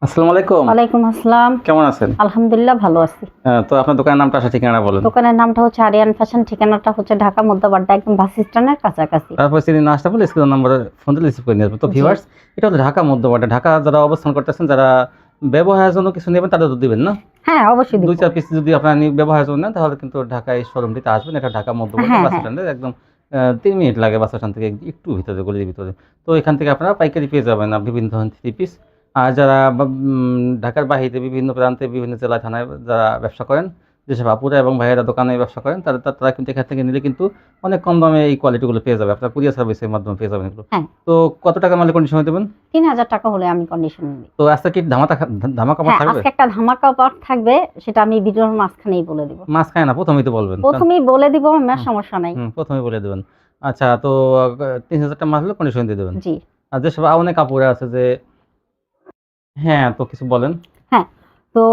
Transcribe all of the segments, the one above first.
আসসালামু আলাইকুম। ওয়ালাইকুম আসসালাম। কেমন আছেন? আলহামদুলিল্লাহ ভালো আছি। তো আপনার দোকানের নামটা ঠিকানা বলেন। দোকানের নামটা হচ্ছে আরিয়ান ফ্যাশন, ঠিকানাটা হচ্ছে ঢাকা মধ্যবাড্ডা, একদম বাস স্ট্যান্ডের কাছাকাছি। তারপর সেদিন না আসতে পারলে স্ক্রিন নম্বরে ফোন দিয়ে রিসিভ করে নিয়ে আসবেন। তো জি। ভিউয়ার্স, এটা হলো ঢাকা মধ্যপাড়া। ঢাকা যারা অবস্থান করতেছেন, যারা ব্যবহারের জন্য কিছু নেবেন তাদের তো দিবেন না? হ্যাঁ, অবশ্যই দিব। ২-৪ পিস যদি আপনারা ব্যবহারের জন্য নেন তাহলে কিন্তু ঢাকায় শোরুমটিতে আসবেন। এটা ঢাকা মধ্যপাড়া হ্যাঁ, বাস হ্যাঁ। স্ট্যান্ডের একদম ৩ মিনিট লাগে বাস স্ট্যান্ড থেকে একটু ভিতরে, গলির ভিতরে। তো এখান থেকে আপনারা পাইকারি পেয়ে যাবেন বিভিন্ন ধরনের 3 পিস। আর যারা ঢাকার বাহিরে বিভিন্ন প্রান্তে বিভিন্ন জেলায় থানায় যারা ব্যবসা করেন, যেসব আপুরা এবং ভাইয়েরা দোকানে ব্যবসা করেন তারা কিন্তু এখান থেকে নিলে কিন্তু অনেক কম দামে এই কোয়ালিটিগুলো পেয়ে যাবে। আপনারা কুরিয়ার সার্ভিসের মাধ্যমে পেয়ে যাবেন এগুলো। হ্যাঁ, তো কত টাকা মালে কন্ডিশনে দেবেন? ৩,০০০ টাকা হলে আমি কন্ডিশন দিই। তো আজকে কি ধামাকা অফার হ্যাঁ, থাকবে? আজকে একটা ধামাকা অফার থাকবে, সেটা আমি ভিডিওর মাঝখানেই বলে দিব। মাঝখানে না, প্রথমেই তো বলবেন। প্রথমেই বলে দিব, আমার হুম, সমস্যা নাই। হুম, প্রথমেই বলে দেবেন। আচ্ছা, তো ৩,০০০ টাকা মাল হলে কন্ডিশন দিয়ে দেবেন। জি। আর যেসব অনেক আপুরা আছে যে হ্যাঁ, তো কিছু বলেন। হ্যাঁ, তো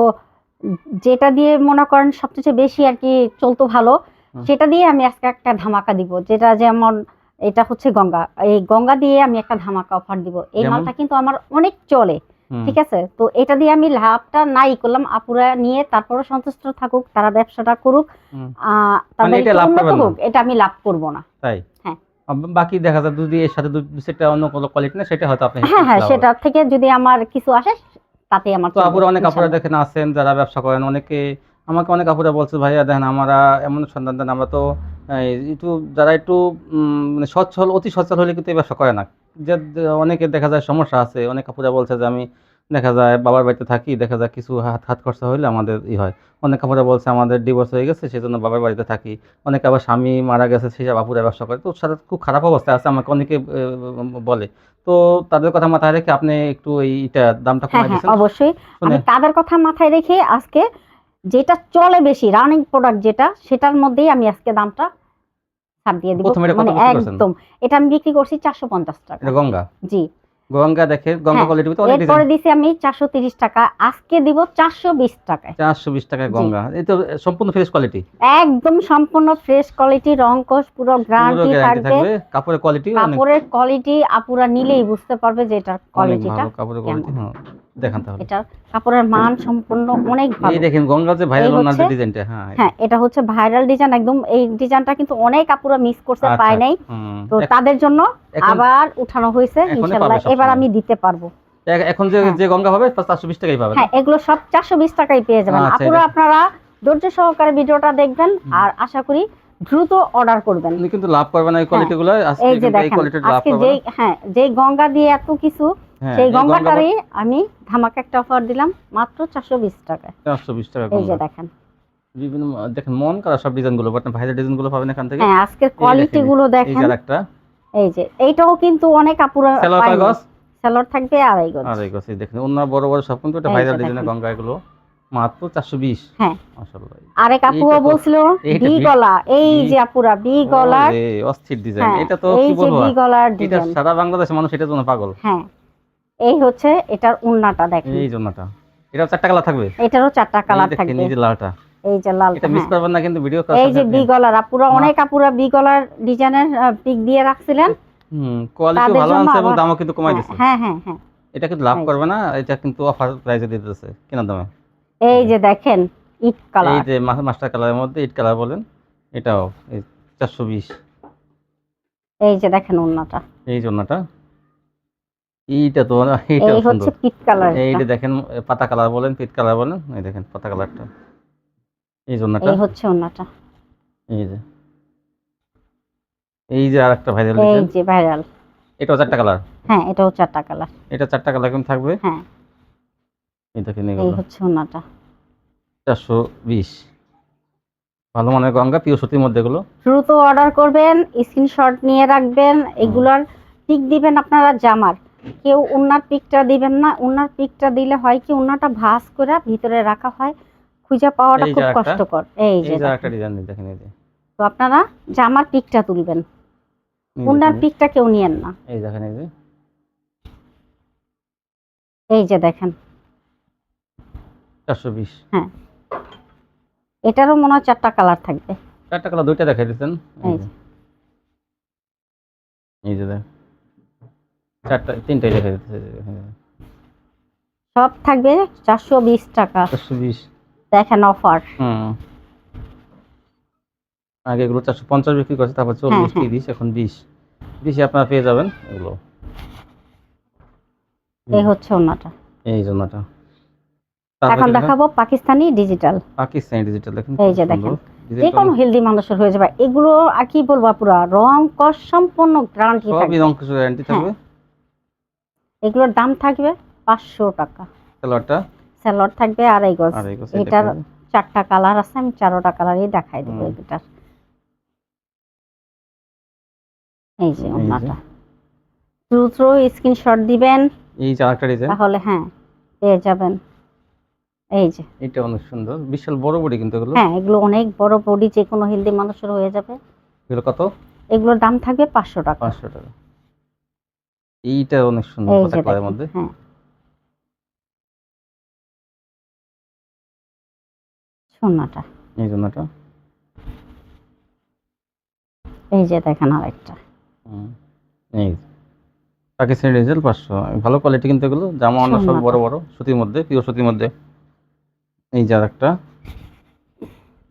যেটা দিয়ে মনে করেন সবচেয়ে বেশি আরকি চলতো ভালো, হুম, সেটা দিয়ে আমি আজকে একটা ধামাকা দিব। যেটা যেমন এটা হচ্ছে গঙ্গা। এই গঙ্গা দিয়ে আমি একটা ধামাকা অফার দিব। এই যেমন? মালটা কিন্তু আমার অনেক চলে। হুম, ঠিক আছে? তো এটা দিয়ে আমি লাভটা নাই করলাম। আপুরা নিয়ে তারপরেও সন্তুষ্ট থাকুক, তারা ব্যবসাটা করুক। হুম। মানে তাদের এটা একটু লাভ উন্নত করবেন না? হোক, এটা আমি লাভ করব না। তাই? হ্যাঁ। বাকি দেখা যায় যদি এর সাথে ২ সেটটা অন্য কোনো কোয়ালিটি নেয় সেটা হয়তো আপনি হ্যাঁ, হ্যাঁ, লাভ হবে। সেটার থেকে যদি আমার কিছু আসে, তাতেই আমার তো চলবে অনেক আপুরা ইনশাআল্লাহ। দেখেন আছেন যারা ব্যবসা করেন। আমাকে অনেক আপুরা বলছে, "ভাইয়া দেখেন আমরা এমন সন্ধান দেন, আমরা তো একটু যারা একটু মানে সচ্ছল, অতি সচ্ছল হলে কিন্তু এই ব্যবসা করে না।" অনেকের দেখা যায় সমস্যা আছে। অনেক আপুরা বলছে যে, "আমি দেখা যায় বাবার বাড়িতে থাকি, দেখা যায় কিছু হাত খরচা হইলে আমাদের হয়।" অনেক আপুরা বলছে, "আমাদের ডিভোর্স হয়ে গেছে, সেজন্য বাবার বাড়িতে থাকি।" অনেকে আবার স্বামী মারা গেছে, সেসব আপুরা ব্যবসা করে। তো সাথে খুব খারাপ অবস্থায় আছে, আমাকে অনেকে বলে। তো তাদের কথা মাথায় রেখে আপনি একটু দামটা হ্যাঁ, কমায় হ্যাঁ, দিছেন। অবশ্যই। শুনে আমি তাদের কথা মাথায় রেখে আজকে যেটা চলে বেশি, রানিং প্রোডাক্ট যেটা, সেটার মধ্যেই আমি আজকে দামটা ছাড় দিয়ে দিব। ১ম এটা কত মানে বিক্রি করছেন? একদম। এটা আমি বিক্রি করছি ৳৪৫০ এটা গঙ্গা। জি। গঙ্গা দেখেন, গঙ্গা হ্যাঁ, কোয়ালিটির ভিতরে অনেক ডিজাইন। এরপরে দিছি আমি ৳৪৩০, আজকে দিব ৳৪২০। ৳৪২০ জি। গঙ্গা। এই তো সম্পূর্ণ ফ্রেশ কোয়ালিটি। একদম সম্পূর্ণ ফ্রেশ কোয়ালিটি, রং-কস পুরো পুরো গ্যারান্টি গ্যারান্টি থাকবে। থাকবে। কাপড়ের কোয়ালিটিও অনেক, কাপড়ের কোয়ালিটি আপুরা নিলেই বুঝতে পারবে যে এটার অনেক কোয়ালিটিটা ভালো কাপড়ের কোয়ালিটি। কেমন। হ্যাঁ, দেখান তাহলে। এটার কাপড়ের মান সম্পূর্ণ অনেক এই ভালো। দেখেন গঙ্গার যে এই ভাইরাল ওনার হচ্ছে যে ডিজাইনটা। হ্যাঁ, এই হ্যাঁ, এটা হচ্ছে ভাইরাল ডিজাইন একদম। এই ডিজাইনটা কিন্তু অনেক আপুরা মিস করছে, আচ্ছা। পায় নাই। হুম। তো তাদের জন্য এখন আবার উঠানো হইছে এখনই পাবে ইনশাআল্লাহ। এবার সবসময়। আমি দিতে পারবো। এখন হ্যাঁ, যে গঙ্গা পাবে ৳৪২০ পাবে না? হ্যাঁ, এগুলো সব ৳৪২০ পেয়ে যাবেন। আচ্ছা, আপুরা আপনারা ধৈর্য সহকারে ভিডিওটা দেখবেন হুম। আর আশা করি দ্রুত অর্ডার করবেন। উনি কিন্তু লাভ করবে না এই হ্যাঁ, কোয়ালিটি গুলো। আজকে এই যে কিন্তু এই দেখেন কোয়ালিটির লাভ আজকে করবে না। যেই হ্যাঁ, যেই গঙ্গা দিয়ে এত কিছু, হ্যাঁ, সেই এই গঙ্গা গঙ্গাটারই আমি ধামাকা একটা অফার দিলাম মাত্র ৳৪২০। ৳৪২০ এই যে গঙ্গা। দেখেন। বিভিন্ন দেখেন মন করা সব ডিজাইনগুলো, বাট ভাইরাল ডিজাইনগুলো পাবেন এখান থেকে। হ্যাঁ, আজকের এই দেখেন, কোয়ালিটি গুলো এই যে দেখেন। আরেকটা। এই যে এইটাও কিন্তু অনেক আপুরা সেলোয়ার কয় পায়নি। গজ? সেলোয়ার থাকবে ২.৫ গজ। ২.৫ গজ। এই দেখেন ওন্না বড়, বড় সব কিন্তু এটা এই ভাইরাল যে ডিজাইনের দেখেন। গঙ্গা এগুলো। মাত্র ৪২০। হ্যাঁ, মাশাআল্লাহ। আরেক আপুও এইটা তো বলছিল এইটা ভি গলা। এই বি যে আপুরা ভি গলার। ওরে অস্থির ডিজাইন। হ্যাঁ, এটা তো এই কি যে বলবো ভি গলার এটা ডিজাইন। সারা বাংলাদেশের মানুষ এটার জন্য পাগল। হ্যাঁ, এই হচ্ছে এটার ওড়নাটা দেখেন। এই জন্যটা। এটাও ৪ টা কালার থাকবে। এটারও ৪ টা এই কালার দেখেন থাকবে। এই যে লালটা। এই যে এটা লালটা, মিস হ্যাঁ। করবেন না কিন্তু ভিডিও করার এই সাথে যে সাথে। বি গলার আপুরা, মা অনেক আপুরা বি গলার ডিজাইনের পিক দিয়ে রাখছিলেন। কোয়ালিটিও তাদের ভালো জন্য আনছে এবং আবার দামও কিন্তু কমায় হ্যাঁ, দিছে। হ্যাঁ, হ্যাঁ, হ্যাঁ। এটা কিন্তু লাভ এই যে করবে না। এটা কিন্তু অফার প্রাইসে দিতেছে কেনার দামে। এই এই যে যে দেখেন ইট এই কালার। যে মাস্টার কালারের মধ্যে ইট কালার বলেন। এটাও এই ৪২০। এই যে দেখেন ওড়নাটা। এই জন্যটা। এইটা তো এই এইটাও হচ্ছে সুন্দর। পিট কালারটা। এইটা দেখেন পাতা কালার বলেন, পিট কালার বলেন। এই দেখেন পাতা কালারটা। এই জন্যটা। এই হচ্ছে ওড়নাটা। এই যে আরেকটা ভাইরাল এই ডিজাইন। যে ভাইরাল। এটাও ৪ টা কালার। হ্যাঁ, এটাও ৪ টা কালার। এটা ৪ টা কালার কিন্তু থাকবে। হ্যাঁ, এই দেখেন এই এগুলো হচ্ছে ওড়নাটা। ৪২০। ভালো মানের গঙ্গা, পিওর সুতির মধ্যে এগুলো। দ্রুত অর্ডার করবেন, স্ক্রিনশট নিয়ে রাখবেন। হুম। এগুলার পিক দিবেন আপনারা জামার। কেউ ওড়নার পিকটা দিবেন না। ওড়নার পিকটা দিলে হয় কি, ওড়নাটা ভাঁজ করে ভিতরে রাখা হয়। খুঁজে পাওয়াটা এই যে খুব আরেকটা, কষ্টকর। এই যে আরেকটা দেখেন। ডিজাইন দেখেন এই যে। তো আপনারা জামার পিকটা তুলবেন। এই ওড়নার দেখেন পিকটা কেউ নিয়েন না। এই দেখেন এই যে এই যে দেখেন। ৪২০। হ্যাঁ, এটারও মনে হয় ৪ টা কালার থাকবে। ৪ টা কালার ২ টা দেখাই দিয়েছেন। এই এই যে যে এই যে দেখ ৪ টা ৩ টাই দেখাই দিতেছে। সব থাকবে 420 টাকা। 420। দেখেন অফার। হুম, আগে এগুলো 450 বিক্রি করছে, তারপর হ্যাঁ 40, হ্যাঁ 30, এখন 20। 20 আপনারা পেয়ে যাবেন এগুলো। এই হুম, হচ্ছে ওনাটা। এই জন্যটা। তারপর এখন কি দেখেন? দেখাবো পাকিস্তানি ডিজিটাল। পাকিস্তানি ডিজিটাল, দেখেন এই কত যে সুন্দর দেখেন, যে ডিজাইনটা। কোনো হেলদি মানুষের হয়ে যাবে এগুলো। আর কি বলবো, পুরো রং কস সম্পূর্ণ গ্যারান্টি সবই থাকবে। রং কিছু গ্যারান্টি হ্যাঁ, থাকবে। এগুলোর দাম থাকবে 500 টাকা। কালারটা স্যালোয়ার থাকবে আড়াই গজ। আর এই গোছে এটার দেখেন এই যে। 4টা কালার আছে, আমি 4টা কালারই দেখাই দেবো হুম, এটার। এই যে এই যে ওনাটা, দ্রুত স্ক্রিনশট দিবেন, এই যে আরেকটা ডিজাইন। তাহলে হ্যাঁ পেয়ে যাবেন। এই যে, এটা অনেক সুন্দর, বিশাল বড় বড়ি কিন্তু এগুলো। হ্যাঁ এগুলো অনেক বড় বডি, যে কোনো হেলদি মানুষের হয়ে যাবে। এগুলো কত? এগুলোর দাম থাকবে 500 টাকা। 500 টাকা। এইটা অনেক সুন্দর এই পাতা যে কালারের দেখেন, মধ্যে। হ্যাঁ সোনাটা। এই জন্যটা। এই যে দেখেন আরেকটা। হুম, এই পাকিস্তানি ডিজিটাল 500, ভালো কোয়ালিটি কিন্তু এগুলো। জামা অন্য সব সোনাটা, বড় বড় সুতির মধ্যে, পিওর সুতির মধ্যে। এই যে আরেকটা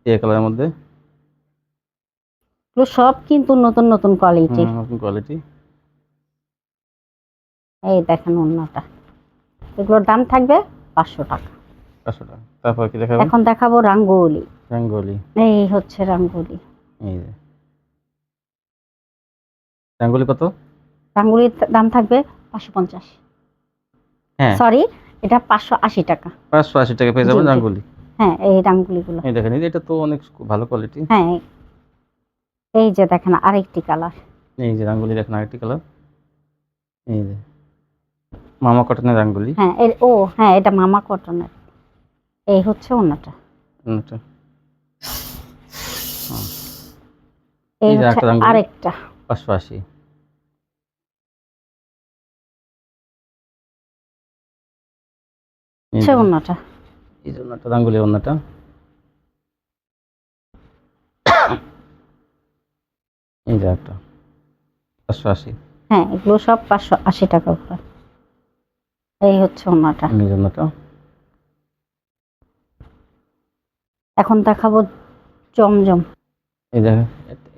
এই কালারের মধ্যে। এগুলো সব কিন্তু নতুন নতুন কোয়ালিটি। নতুন কোয়ালিটি। এই দেখেন ওন্নাটা, এগুলোর দাম থাকবে 500 টাকা। 500 টাকা। তারপর কি দেখাবেন? এখন দেখাবো রাঙ্গোলি। রাঙ্গোলি। এই হচ্ছে রাঙ্গোলি। এই যে রাঙ্গোলি কত? রাঙ্গুলির দাম থাকবে 550। হ্যাঁ, সরি, এটা 580 টাকা। 580 টাকা পেয়ে জি যাবেন জি, রাঙ্গোলি। হ্যাঁ এই রাঙ্গুলিগুলো। এই দেখেন, এই যে এটা তো অনেক ভালো কোয়ালিটি। হ্যাঁ, এই যে দেখেন আরেকটি কালার। এই যে রাঙ্গোলি দেখেন আরেকটি কালার। এই যে মামা কটনের রাঙ্গোলি। হ্যাঁ হ্যাঁ এটা মামা কটনের। এই হচ্ছে ওন্নাটা। এটা এই এই যে হচ্ছে একটা রাঙ্গোলি আরেকটা। 580। এই হচ্ছে যে ওন্নাটা। এই জন্য একটা রাঙ্গোলি অন্যটা। এই যে একটা 580। হ্যাঁ এগুলো সব 580 টাকা করে। এই হচ্ছে ওন্নাটা। এই জন্যটা। এখন দেখাবো জমজম। এই দেখেন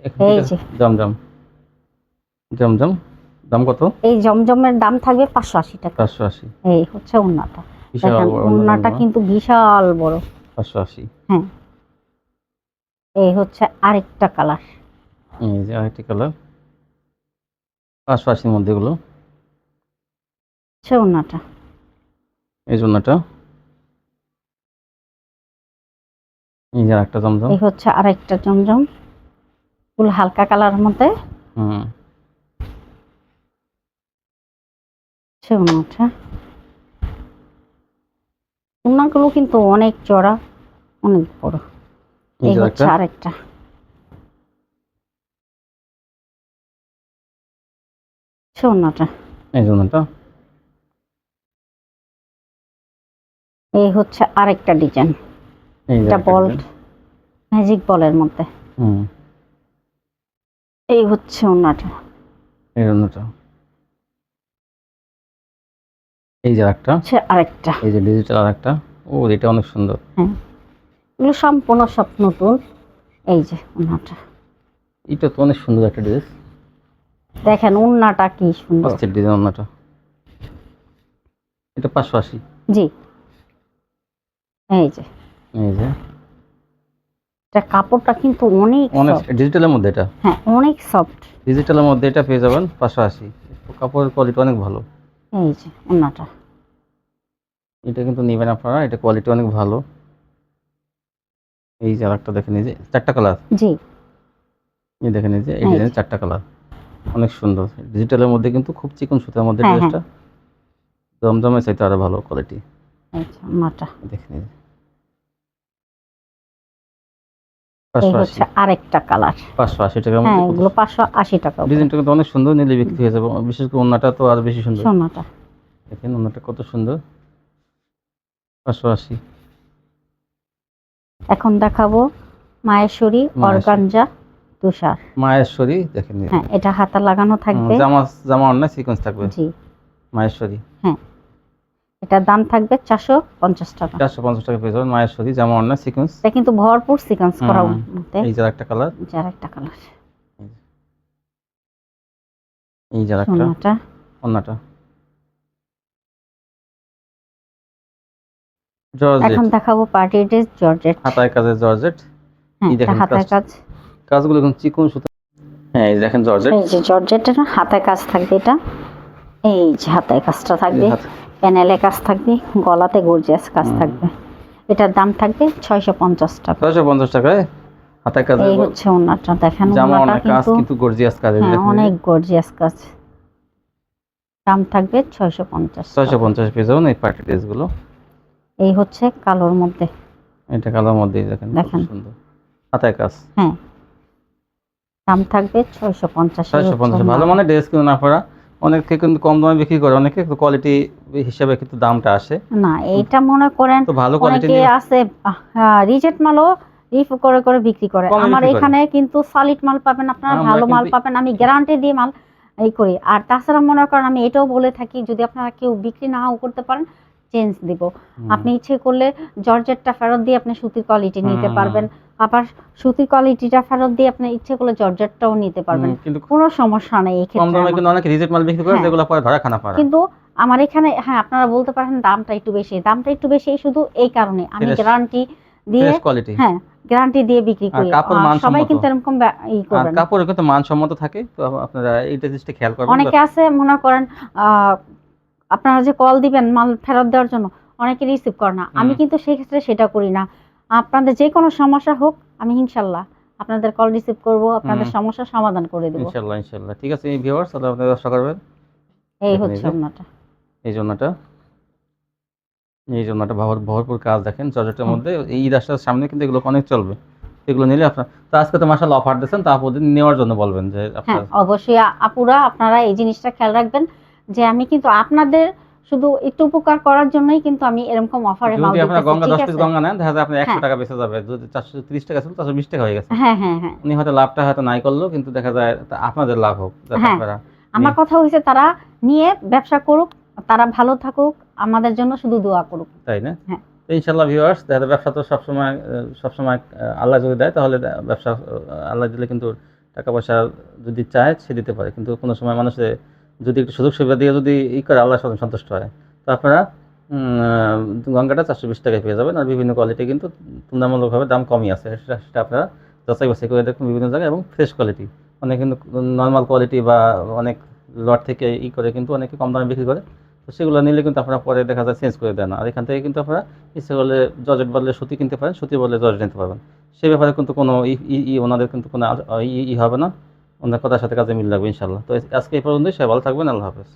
এখন এই এটা যে, জমজম। জমজম দাম কত? এই জমজমের দাম থাকবে 580 টাকা। 580। এই হচ্ছে ওন্নাটা। বিশাল দেখেন বড় ওন্নাটা জমজম। কিন্তু বিশাল বড়। 580। হ্যাঁ, এই হচ্ছে আরেকটা কালার। এই যে আরেকটি কালার 580-র মধ্যে এগুলো। হচ্ছে ওন্নাটা। এই জন্যটা। এই যে আরেকটা জমজম। এই হচ্ছে আরেকটা জমজম, ফুল হালকা কালারের মধ্যে। হুম, হচ্ছে ওন্নাটা। ওন্নাগুলো কিন্তু অনেক চড়া, অনেক বড়। এই এই যে হচ্ছে আরেকটা। আরেকটা। হচ্ছে ওন্নাটা। এই জন্যটা। এই হচ্ছে আরেকটা ডিজাইন। এই যে এটা আরেকটা বল, ডিজাইন। ম্যাজিক বলের মধ্যে। হুম, এই হচ্ছে ওন্নাটা। এই জন্যটা। এই যে আরেকটা। হচ্ছে আরেকটা। এই যে ডিজিটাল আরেকটা। ও, এটা অনেক সুন্দর। হ্যাঁ, এগুলো সম্পূর্ণ সব নতুন। এই যে ওন্নাটা, এটা তো অনেক সুন্দর একটা ড্রেস। দেখেন ওন্নাটা কি সুন্দর। অস্থির ডিজাইন অন্যটা। এটা 580। জি, এই যে এই যে এটা কাপড়টা কিন্তু অনেক অনেক সফট। ডিজিটালের মধ্যে এটা। হ্যাঁ অনেক সফট। ডিজিটালের মধ্যে এটা পেয়ে যাবেন 580। কাপড়ের কোয়ালিটি অনেক ভালো। এই যে ওন্নাটা। এটা কিন্তু নেবেন আপনারা, এটা কোয়ালিটি অনেক ভালো। এই যে আরেকটা দেখেন, এই যে 4টা কালার। জি, এই দেখেন, এই যে এই এই ডিজাইনের যে, 4টা কালার অনেক সুন্দর। ডিজিটালের মধ্যে কিন্তু খুব চিকন সুতার মধ্যে হ্যাঁ হ্যাঁ, ড্রেসটা। জমজমের চাইতে আরো ভালো কোয়ালিটি। এই যে ওন্নাটা। দেখেন এই যে এই 580। হচ্ছে আরেকটা কালার। 580 টাকার হ্যাঁ মধ্যে কত এগুলো 580 টাকা করে। ডিজাইনটা কিন্তু অনেক সুন্দর, নিলে বিক্রি হয়ে যাবে। বিশেষ করে ওন্নাটা তো আর বেশি সুন্দর। সোনাটা। দেখেন ওন্নাটা কত সুন্দর। 580। এখন দেখাবো মায়েশ্বরী অর্গানজা তুষার। মায়েশ্বরী দেখেন এই যে। হ্যাঁ এটা হাতা লাগানো থাকবে। জামা জামা অন্য সিকোয়েন্স থাকবে। জি, মায়েশ্বরী। হ্যাঁ এটার দাম থাকবে 450 টাকা। 450 টাকা পেয়ে যাবেন। মায়ের সুতি, জামা অন্য সিকোয়েন্স। এটা কিন্তু ভরপুর সিকোয়েন্স করা হুম। মধ্যে। এই যে একটা কালার, যার একটা কালার, এই যে একটা সোনাটা। অন্যটা জর্জেট, এখন দেখাবো পার্টি ড্রেস জর্জেট। হাতায় কাজের জর্জেট। হ্যাঁ, এই এটা দেখেন হাতায় কাজ। কাজগুলো একদম চিকন সুতা। হ্যাঁ, এই দেখেন জর্জেট। এই যে জর্জেটের হাতায় কাজ থাকবে এটা। এই যে হাতায় কাজটা থাকবে, প্যানেলে কাজ থাকবে, গলাতে গর্জিয়াস কাজ থাকবে। এটার দাম থাকবে 650 টাকা। 650 টাকায় হাতায় কাজের। এই হচ্ছে ওনাটা, দেখেন জামা ওনাটা অনেক কাজ কিন্তু গর্জিয়াস কাজ। হ্যাঁ, অনেক গর্জিয়াস কাজ। দাম থাকবে 650 টাকা। 650 পেয়ে যাবেন এই পার্টি ড্রেস গুলো। এই হচ্ছে কালোর মধ্যে, এটা কালোর মধ্যে দেখেন কত দেখেন। সুন্দর হাতায় কাজ। হ্যাঁ, দাম থাকবে 650। 650। ভালো মানের ড্রেস কিন্তু না পরা, অনেকে কিন্তু কম দামে বিক্রি করে, অনেকে কোয়ালিটি হিসেবে কিন্তু দামটা আসে না। এইটা মনে করেন তো ভালো কোয়ালিটি অনেকে আছে রিজেক্ট মালও রিফ করে করে বিক্রি করে। কমে আমার বিক্রি করে। এখানে কিন্তু সলিড মাল পাবেন আপনারা, আমরা ভালো মাল কিন্তু পাবেন, আমি গ্যারান্টি দিয়ে মাল এই করি। আর তাছাড়া মনে করেন আমি এটাও বলে থাকি, যদি আপনারা কেউ বিক্রি নাও করতে পারেন চেঞ্জ দিব। আপনি ইচ্ছে করলে জর্জেটটা ফেরত দিয়ে আপনি সুতির কোয়ালিটি নিতে পারবেন, আবার সুতির কোয়ালিটিটা ফেরত দিয়ে আপনি ইচ্ছে করলে জর্জেটটাও নিতে পারবেন, কিন্তু কোনো সমস্যা নেই এই কম ক্ষেত্রে দামে আমার। কিন্তু অনেক রিজেক্ট মাল বিক্রি করে, হ্যাঁ। যেগুলো পরে ধরা খানা পারা। কিন্তু আমার এখানে হ্যাঁ, আপনারা বলতে পারেন দামটা একটু বেশি, দামটা একটু বেশি শুধু এই কারণে আমি Fresh- গ্যারান্টি দিয়ে, ফ্রেশ কোয়ালিটি। হ্যাঁ গ্যারান্টি দিয়ে বিক্রি আর করি। কাপড় আর সবাই মানসম্মত। কিন্তু এরকম ই আর করবেন। কাপড় কিন্তু মানসম্মত থাকে, তো আপনারা এইটা জিনিসটা খেয়াল করবেন। অনেকে আছে মনে করেন আপনারা যে কল দিবেন মাল ফেরত দেওয়ার জন্য, অনেকে রিসিভ করে না। আমি কিন্তু সেই ক্ষেত্রে সেটা করি না। আপনাদের যে কোনো সমস্যা হোক, আমি ইনশাল্লাহ আপনাদের কল রিসিভ করব, আপনাদের সমস্যার সমাধান করে দেব। ইনশাআল্লাহ ইনশাআল্লাহ। ঠিক আছে, এই ভিউয়ার্স তাহলে আপনারা ব্যবসা করবেন। এই দেখেন হচ্ছে ওনাটা। এই জন্যটা, এই জন্যটা ভরপুর কাজ দেখেন জর্জেটের মধ্যে। এই ঈদ আসার সামনে কিন্তু এগুলো অনেক চলবে, এগুলো নিলে আপনার। তো আজকে তো মাশাআল্লাহ অফার দিচ্ছেন, তা আপনাদের নেওয়ার জন্য বলবেন যে হ্যাঁ, আপনার। অবশ্যই আপুরা আপনারা এই জিনিসটা খেয়াল রাখবেন যে আমি কিন্তু আপনাদের শুধু একটু উপকার করার জন্যই কিন্তু আমি এরকম অফারে মাল যদি আপনার দিতেছি, গঙ্গা ঠিক 10 পিস আছে? গঙ্গা নেন, দেখা যায় আপনার 100 হ্যাঁ টাকা বেঁচে যাবে। যদি 430 টাকা ছিল 420 টাকা হয়ে গেছে। হ্যাঁ হ্যাঁ হ্যাঁ উনি হয়তো লাভটা হয়তো নাই করলো, কিন্তু দেখা যায় তা আপনাদের লাভ হোক, যাতে হ্যাঁ। আপনারা আমার কথা হয়েছে তারা নিয়ে ব্যবসা করুক, তারা ভালো থাকুক, আমাদের জন্য শুধু দোয়া করুক। তাই না? হ্যাঁ। তো ইনশাআল্লাহ ভিউয়ার্স, দেখা ব্যবসা তো সবসময় আল্লাহ যদি দেয়, তাহলে ব্যবসা আল্লাহ দিলে কিন্তু টাকা পয়সা যদি চায় সে দিতে পারে, কিন্তু কোনো সময় মানুষে যদি একটু সুযোগ সুবিধা দিয়ে যদি করে, আল্লাহ সন্তুষ্ট হয়। তো আপনারা গঙ্গাটা 420 টাকায় পেয়ে যাবেন। আর বিভিন্ন কোয়ালিটি কিন্তু তুলনামূলকভাবে দাম কমই আছে, সেটা আপনারা যাচাই বাছাই করে দেখুন বিভিন্ন জায়গায়। এবং ফ্রেশ কোয়ালিটি, অনেক কিন্তু নর্মাল কোয়ালিটি বা অনেক লট থেকে করে কিন্তু অনেকে কম দামে বিক্রি করে। তো সেগুলো নিলে কিন্তু আপনারা পরে দেখা যায় চেঞ্জ করে দেন। আর এখান থেকে কিন্তু আপনারা ইচ্ছে করলে জর্জেট বদলে সুতি কিনতে পারেন, সুতি বদলে জর্জেট নিতে পারবেন। সে ব্যাপারে কিন্তু কোনো ওনাদের কিন্তু কোনো হবে না, ওনার কথার সাথে কাজে মিল লাগবে ইনশাল্লাহ। তো আজকে এই পর্যন্তই। সবাই ভালো থাকবেন। আল্লাহ হাফেজ।